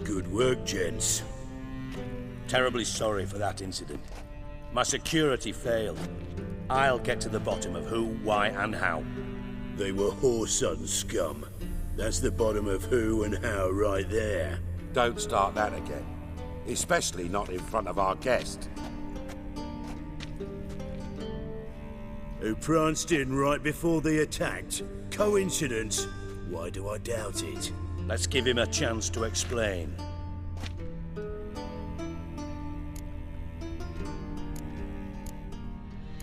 Good work, gents. Terribly sorry for that incident. My security failed. I'll get to the bottom of who, why, and how. They were whoreson scum. That's the bottom of who and how right there. Don't start that again. Especially not in front of our guest. Who pranced in right before they attacked. Coincidence? Why do I doubt it? Let's give him a chance to explain.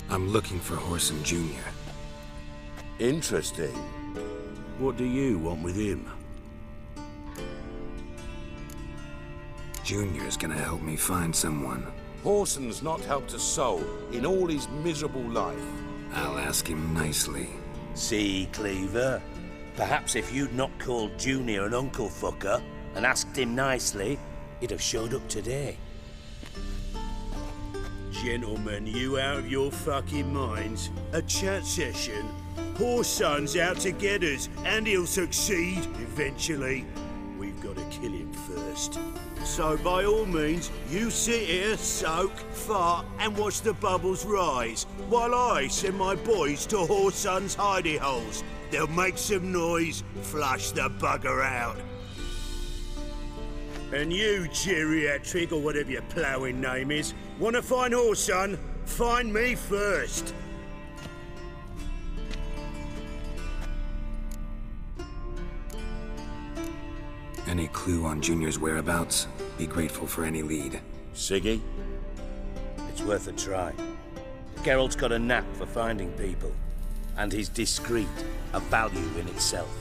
I'm looking for Whoreson Jr. Interesting. What do you want with him? Junior's gonna help me find someone. Whoreson's not helped a soul in all his miserable life. I'll ask him nicely. See, Cleaver? Perhaps if you'd not called Junior an uncle fucker and asked him nicely, he'd have showed up today. Gentlemen, you out of your fucking minds? A chat session? Whoreson's out to get us, and he'll succeed eventually. We've got to kill him first. So by all means, you sit here, soak, fart, and watch the bubbles rise, while I send my boys to Whoreson's hidey holes. They'll make some noise, flush the bugger out. And you, geriatric, or whatever your ploughing name is, want to find Whoreson? Find me first. Any clue on Junior's whereabouts? Be grateful for any lead. Siggy? It's worth a try. Geralt's got a knack for finding people, and he's discreet, a value in itself.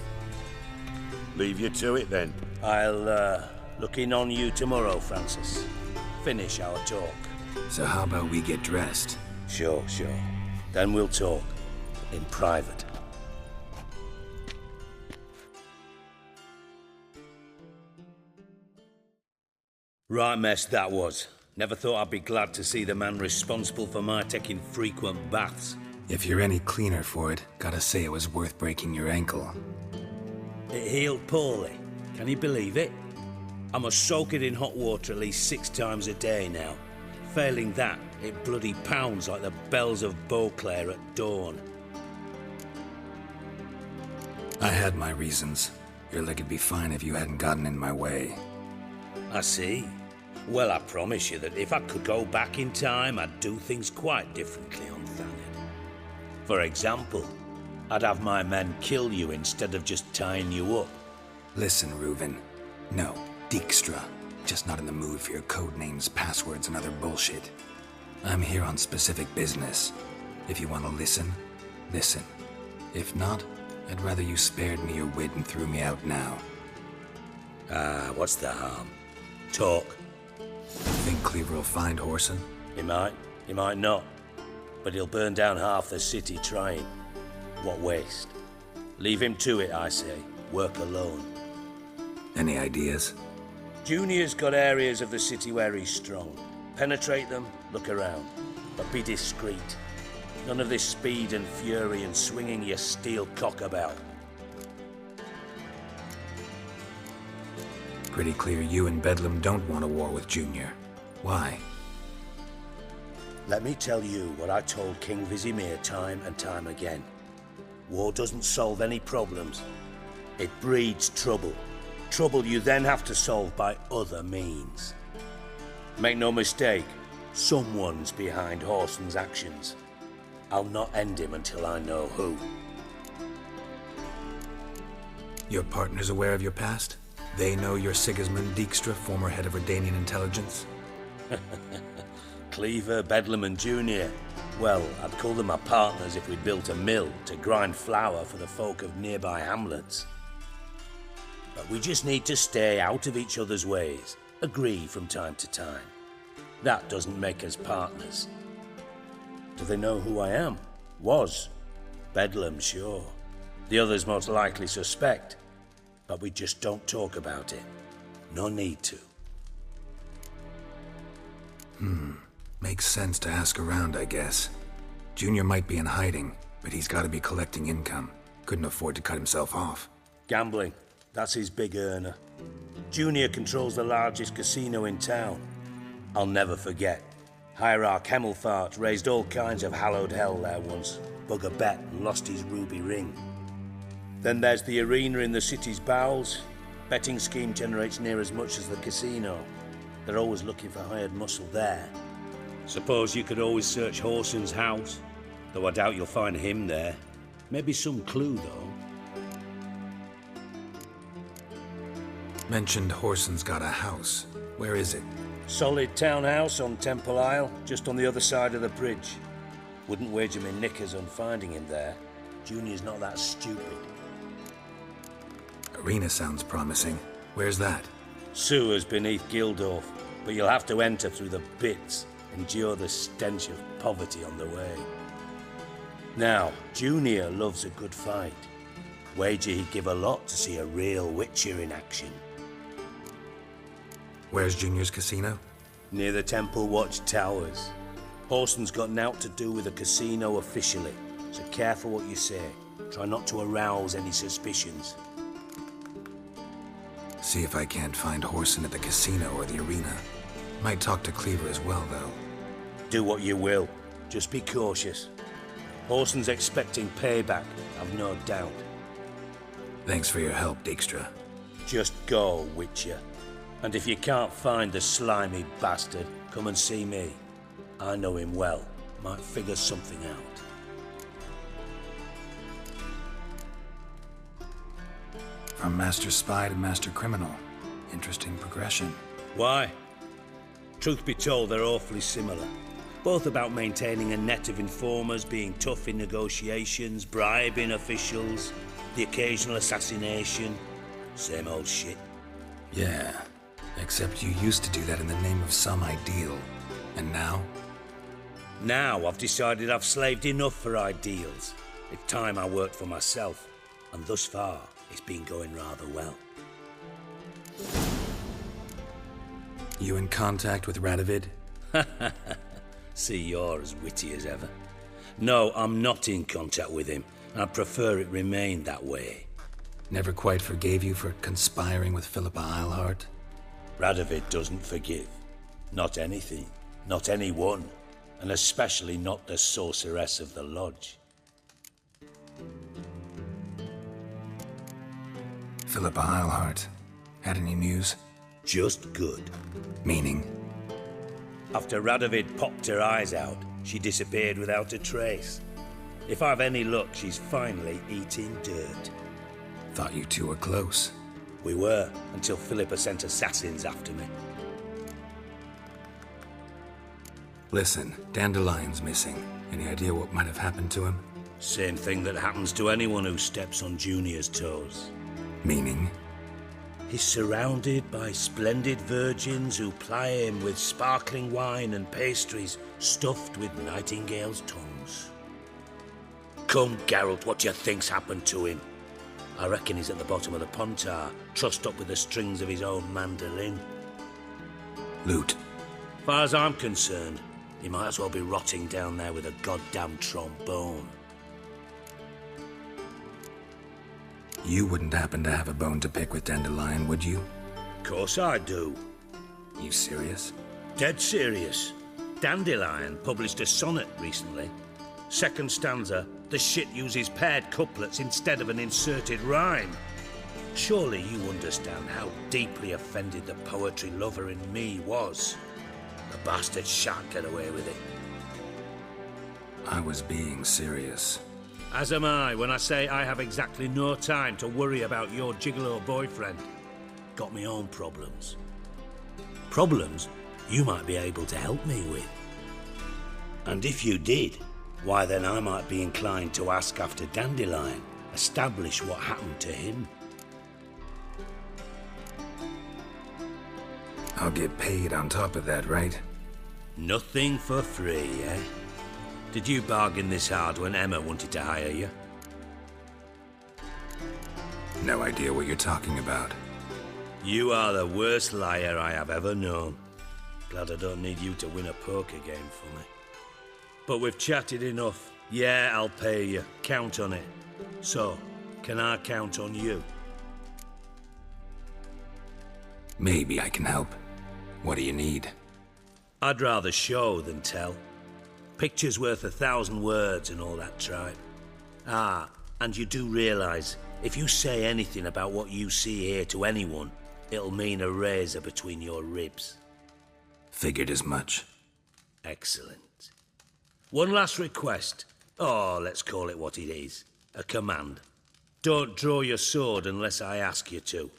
Leave you to it then. I'll, look in on you tomorrow, Francis. Finish our talk. So how about we get dressed? Sure. Then we'll talk. In private. Right mess that was. Never thought I'd be glad to see the man responsible for my taking frequent baths. If you're any cleaner for it, gotta say it was worth breaking your ankle. It healed poorly. Can you believe it? I must soak it in hot water at least 6 times a day now. Failing that, it bloody pounds like the bells of Beauclair at dawn. I had my reasons. Your leg'd be fine if you hadn't gotten in my way. I see. Well, I promise you that if I could go back in time, I'd do things quite differently on Thanet. For example, I'd have my men kill you instead of just tying you up. Listen, Reuven. No, Dijkstra. Just not in the mood for your code names, passwords, and other bullshit. I'm here on specific business. If you want to listen, listen. If not, I'd rather you spared me your wit and threw me out now. What's the harm? Talk. Think Cleaver will find Whoreson? He might not. But he'll burn down half the city trying. What waste. Leave him to it, I say. Work alone. Any ideas? Junior's got areas of the city where he's strong. Penetrate them, look around. But be discreet. None of this speed and fury and swinging your steel cock about. Pretty clear you and Bedlam don't want a war with Junior. Why? Let me tell you what I told King Vizimir time and time again. War doesn't solve any problems. It breeds trouble. Trouble you then have to solve by other means. Make no mistake, someone's behind Whoreson's actions. I'll not end him until I know who. Your partner's aware of your past? They know you're Sigismund Dijkstra, former head of Redanian intelligence? Cleaver, Bedlam and Junior. Well, I'd call them my partners if we'd built a mill to grind flour for the folk of nearby hamlets. But we just need to stay out of each other's ways, agree from time to time. That doesn't make us partners. Do they know who I am? Was. Bedlam, sure. The others most likely suspect. But we just don't talk about it. No need to. Makes sense to ask around, I guess. Junior might be in hiding, but he's gotta be collecting income. Couldn't afford to cut himself off. Gambling. That's his big earner. Junior controls the largest casino in town. I'll never forget. Hierarch Hemmelfart raised all kinds of hallowed hell there once. Bugger bet and lost his ruby ring. Then there's the arena in the city's bowels. Betting scheme generates near as much as the casino. They're always looking for hired muscle there. Suppose you could always search Horson's house, though I doubt you'll find him there. Maybe some clue, though. Mentioned Horson's got a house. Where is it? Solid townhouse on Temple Isle, just on the other side of the bridge. Wouldn't wager me knickers on finding him there. Junior's not that stupid. Arena sounds promising. Where's that? Sewers beneath Gildorf, but you'll have to enter through the bits, endure the stench of poverty on the way. Now, Junior loves a good fight. Wager he'd give a lot to see a real Witcher in action. Where's Junior's casino? Near the Temple Watch Towers. Horson's got naught to do with the casino officially, so careful what you say. Try not to arouse any suspicions. See if I can't find Horson at the casino or the arena. Might talk to Cleaver as well, though. Do what you will. Just be cautious. Horson's expecting payback, I've no doubt. Thanks for your help, Dijkstra. Just go, Witcher. And if you can't find the slimy bastard, come and see me. I know him well. Might figure something out. From Master Spy to Master Criminal. Interesting progression. Why? Truth be told, they're awfully similar. Both about maintaining a net of informers, being tough in negotiations, bribing officials, the occasional assassination. Same old shit. Yeah, except you used to do that in the name of some ideal. And now? Now I've decided I've slaved enough for ideals. It's time I worked for myself. And thus far, it's been going rather well. You in contact with Radovid? See, you're as witty as ever. No, I'm not in contact with him. I'd prefer it remained that way. Never quite forgave you for conspiring with Philippa Eilhart? Radovid doesn't forgive. Not anything. Not anyone. And especially not the sorceress of the lodge. Philippa Eilhart. Had any news? Just good. Meaning? After Radovid popped her eyes out, she disappeared without a trace. If I've any luck, she's finally eating dirt. Thought you two were close. We were, until Philippa sent assassins after me. Listen, Dandelion's missing. Any idea what might have happened to him? Same thing that happens to anyone who steps on Junior's toes. Meaning? He's surrounded by splendid virgins who ply him with sparkling wine and pastries stuffed with nightingales' tongues. Come, Geralt, what do you think's happened to him? I reckon he's at the bottom of the Pontar, trussed up with the strings of his own mandolin. Loot. Far as I'm concerned, he might as well be rotting down there with a goddamn trombone. You wouldn't happen to have a bone to pick with Dandelion, would you? Course I do. You serious? Dead serious. Dandelion published a sonnet recently. Second stanza, the shit uses paired couplets instead of an inserted rhyme. Surely you understand how deeply offended the poetry lover in me was. The bastard shan't get away with it. I was being serious. As am I when I say I have exactly no time to worry about your gigolo boyfriend. Got me own problems. Problems you might be able to help me with. And if you did, why then I might be inclined to ask after Dandelion, establish what happened to him. I'll get paid on top of that, right? Nothing for free, eh? Did you bargain this hard when Emma wanted to hire you? No idea what you're talking about. You are the worst liar I have ever known. Glad I don't need you to win a poker game for me. But we've chatted enough. Yeah, I'll pay you. Count on it. So, can I count on you? Maybe I can help. What do you need? I'd rather show than tell. Picture's worth 1,000 words and all that tripe. Ah, and you do realize, if you say anything about what you see here to anyone, it'll mean a razor between your ribs. Figured as much. Excellent. One last request. Oh, let's call it what it is. A command. Don't draw your sword unless I ask you to.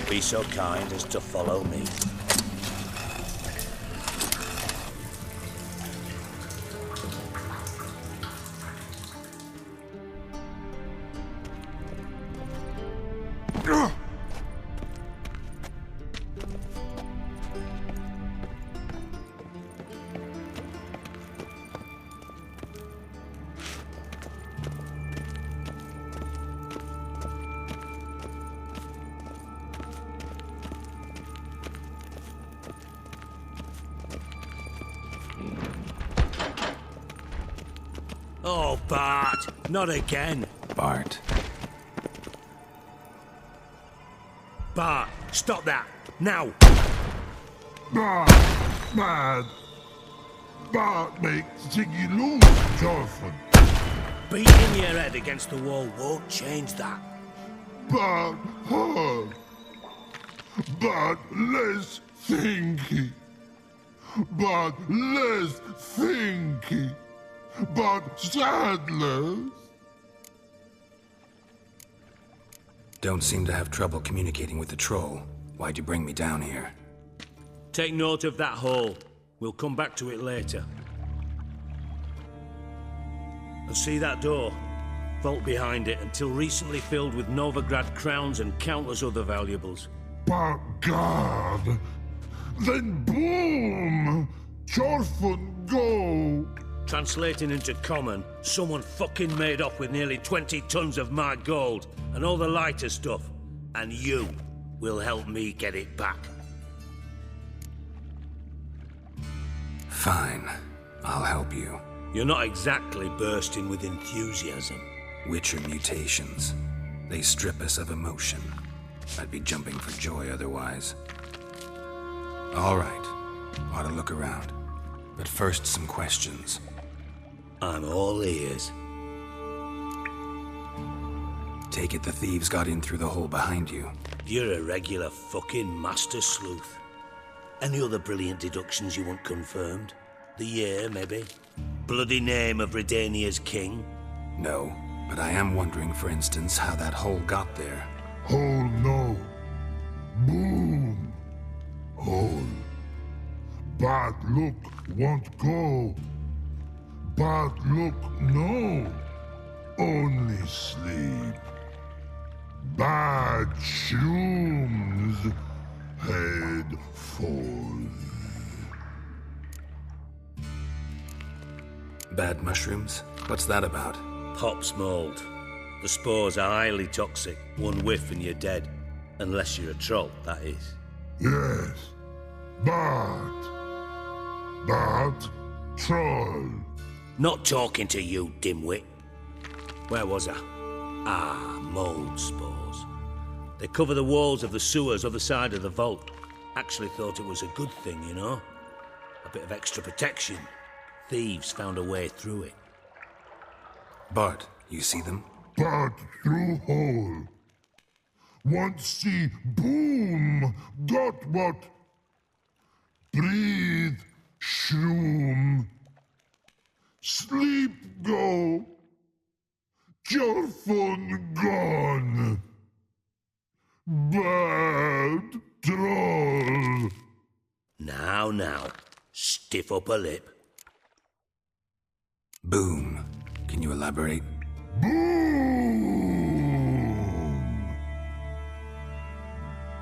Be so kind as to follow me. Oh, Bart, not again. Bart. Bart, stop that, now. Bad. Bart makes Ziggy lose, Jorfin. Beating your head against the wall won't change that. Bart hard. Bart less thinky. Bart less thinky. But Sadler's. Don't seem to have trouble communicating with the troll. Why'd you bring me down here? Take note of that hole. We'll come back to it later. And see that door? Vault behind it, until recently filled with Novigrad crowns and countless other valuables. But God. Then boom! Jorfin go! Translating into common, someone fucking made off with nearly 20 tons of my gold and all the lighter stuff. And you will help me get it back. Fine. I'll help you. You're not exactly bursting with enthusiasm. Witcher mutations. They strip us of emotion. I'd be jumping for joy otherwise. All right. Ought to look around. But first, some questions. I'm all ears. Take it the thieves got in through the hole behind you. You're a regular fucking master sleuth. Any other brilliant deductions you want confirmed? The year, maybe? Bloody name of Redania's king? No, but I am wondering, for instance, how that hole got there. Hole no. Boom. Hole. Bad look won't go. Bad look no. Only sleep. Bad shrooms. Head falls. Bad mushrooms? What's that about? Pop's mold. The spores are highly toxic. One whiff and you're dead. Unless you're a troll, that is. Yes. Bad. Bad troll. Not talking to you, dimwit. Where was I? Ah, mold spores. They cover the walls of the sewers other side of the vault. Actually thought it was a good thing, you know? A bit of extra protection. Thieves found a way through it. Bart, you see them? Bad through hole. Want see boom. Got what? Breathe. Shroom. Sleep go. Jorfin gone. Bad troll. Now, stiff up a lip. Boom. Can you elaborate? Boom.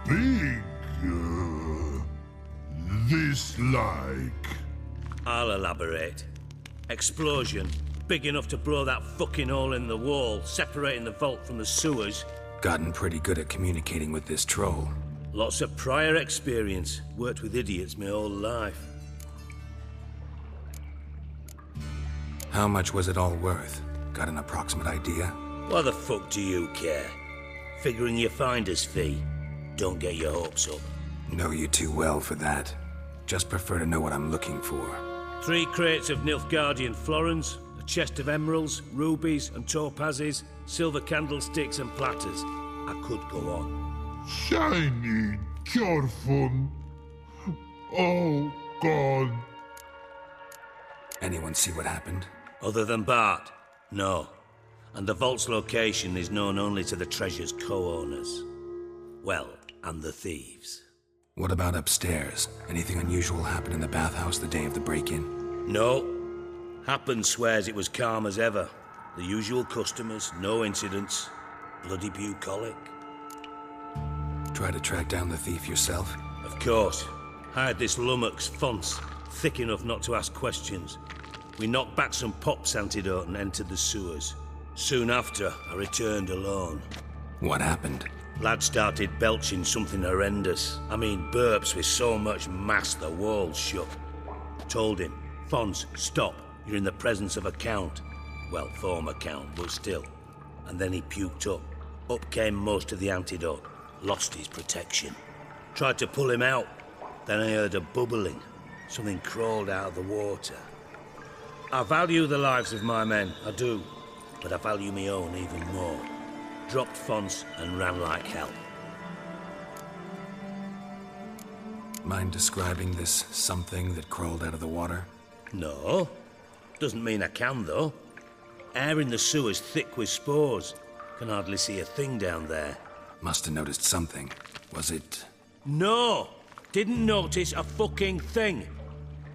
Big. this like? I'll elaborate. Explosion, big enough to blow that fucking hole in the wall, separating the vault from the sewers. Gotten pretty good at communicating with this troll. Lots of prior experience. Worked with idiots my whole life. How much was it all worth? Got an approximate idea? Why the fuck do you care? Figuring your finder's fee. Don't get your hopes up. Know you too well for that. Just prefer to know what I'm looking for. 3 crates of Nilfgaardian florins, a chest of emeralds, rubies and topazes, silver candlesticks and platters. I could go on. Shiny, careful. Oh, God. Anyone see what happened? Other than Bart? No. And the vault's location is known only to the treasure's co-owners. Well, and the thieves. What about upstairs? Anything unusual happen in the bathhouse the day of the break-in? No. Happen swears it was calm as ever. The usual customers, no incidents. Bloody bucolic. Try to track down the thief yourself? Of course. Hired this lummox, Fonce, thick enough not to ask questions. We knocked back some Pop's antidote and entered the sewers. Soon after, I returned alone. What happened? Lad started belching something horrendous. I mean, burps with so much mass the walls shook. Told him, Fonz, stop. You're in the presence of a count. Well, former count, but still. And then he puked up. Up came most of the antidote. Lost his protection. Tried to pull him out. Then I heard a bubbling. Something crawled out of the water. I value the lives of my men, I do. But I value my own even more. Dropped Fonz and ran like hell. Mind describing this something that crawled out of the water? No. Doesn't mean I can, though. Air in the sewer's thick with spores. Can hardly see a thing down there. Must have noticed something. Was it... No! Didn't notice a fucking thing.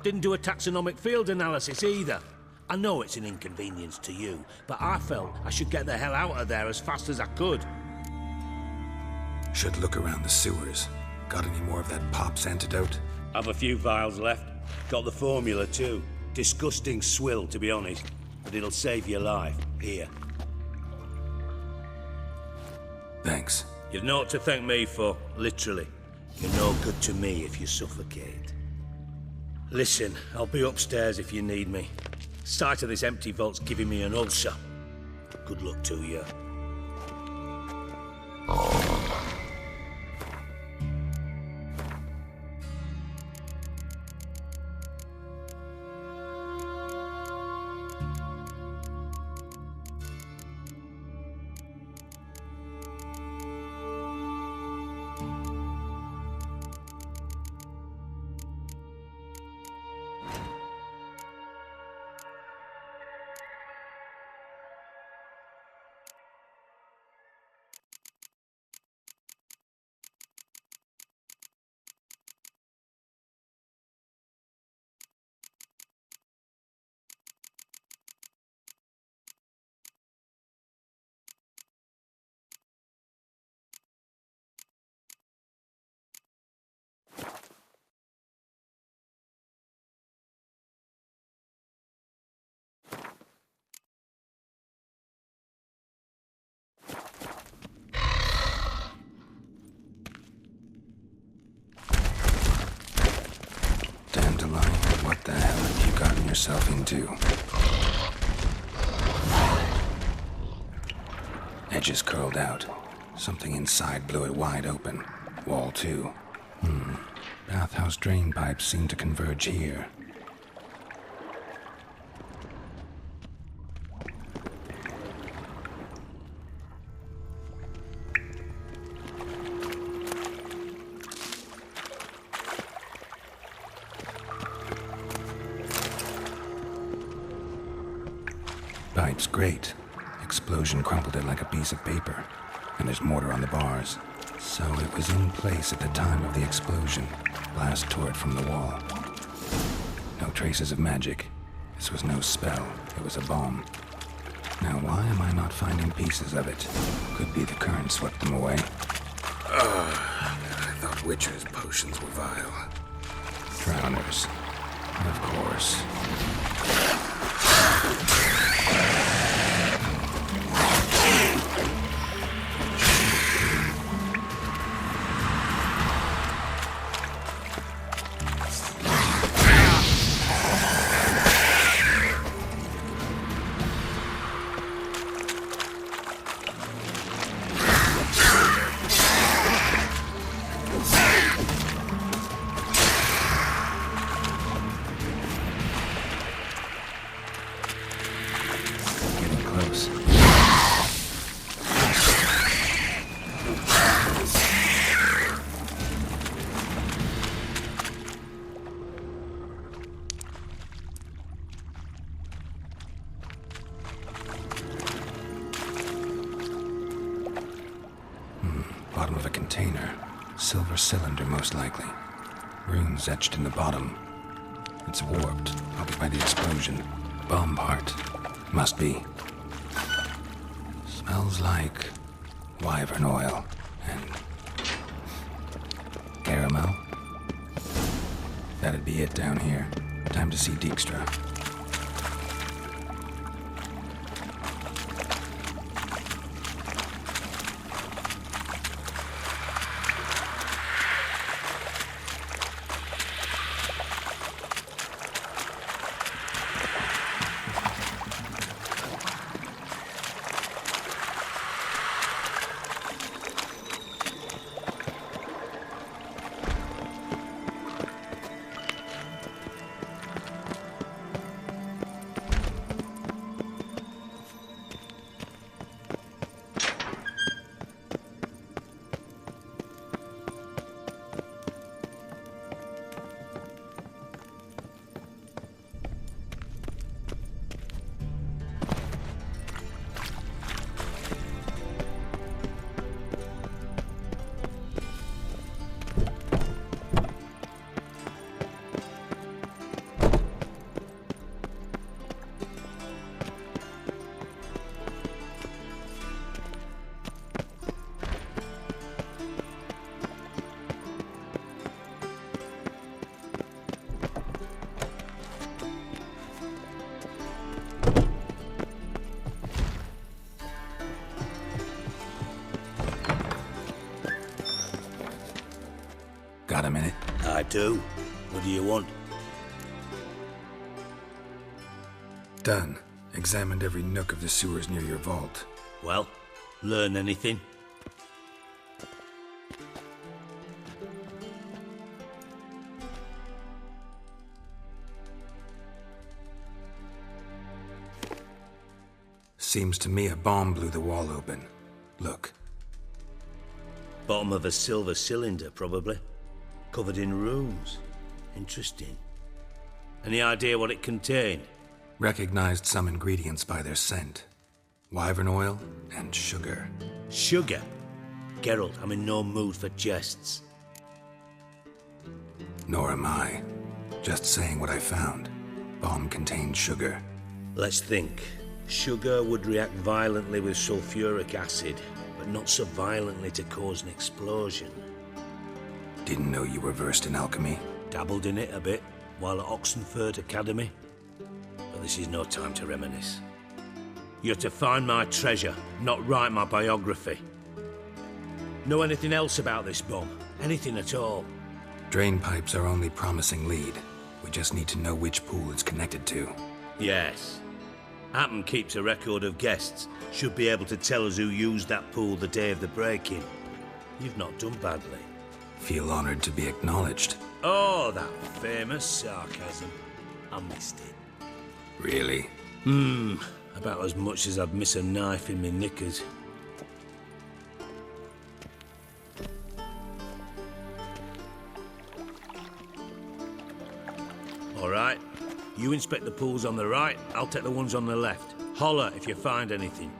Didn't do a taxonomic field analysis either. I know it's an inconvenience to you, but I felt I should get the hell out of there as fast as I could. Should look around the sewers. Got any more of that Pop's antidote? I've a few vials left. Got the formula too. Disgusting swill, to be honest. But it'll save your life. Here. Thanks. You've naught to thank me for, literally. You're no good to me if you suffocate. Listen, I'll be upstairs if you need me. Sight of this empty vault's giving me an ulcer. Good luck to you. Dandelion, what the hell have you gotten yourself into? Edges curled out. Something inside blew it wide open. Wall too. Bathhouse drain pipes seem to converge here. Pipe's great. Explosion crumpled it like a piece of paper. And there's mortar on the bars. So it was in place at the time of the explosion. Blast tore it from the wall. No traces of magic. This was no spell. It was a bomb. Now why am I not finding pieces of it? Could be the current swept them away. I thought Witcher's potion potions were vile. Drowners, of course. Bottom of a container. Silver cylinder, most likely. Runes etched in the bottom. It's warped, probably by the explosion. Bomb part. Must be. Smells like wyvern oil and caramel. That'd be it down here. Time to see Dijkstra. Got a minute? I do. What do you want? Done. Examined every nook of the sewers near your vault. Well, learn anything? Seems to me a bomb blew the wall open. Look. Bottom of a silver cylinder, probably. Covered in runes. Interesting. Any idea what it contained? Recognized some ingredients by their scent. Wyvern oil and sugar. Sugar? Geralt, I'm in no mood for jests. Nor am I. Just saying what I found. Bomb contained sugar. Let's think. Sugar would react violently with sulfuric acid, but not so violently to cause an explosion. Didn't know you were versed in alchemy. Dabbled in it a bit while at Oxenford Academy. But this is no time to reminisce. You're to find my treasure, not write my biography. Know anything else about this bomb? Anything at all? Drain pipes are only promising lead. We just need to know which pool it's connected to. Yes. Appen keeps a record of guests. Should be able to tell us who used that pool the day of the break-in. You've not done badly. Feel honored to be acknowledged. Oh, that famous sarcasm. I missed it. Really? About as much as I'd miss a knife in me knickers. All right. You inspect the pools on the right, I'll take the ones on the left. Holler if you find anything.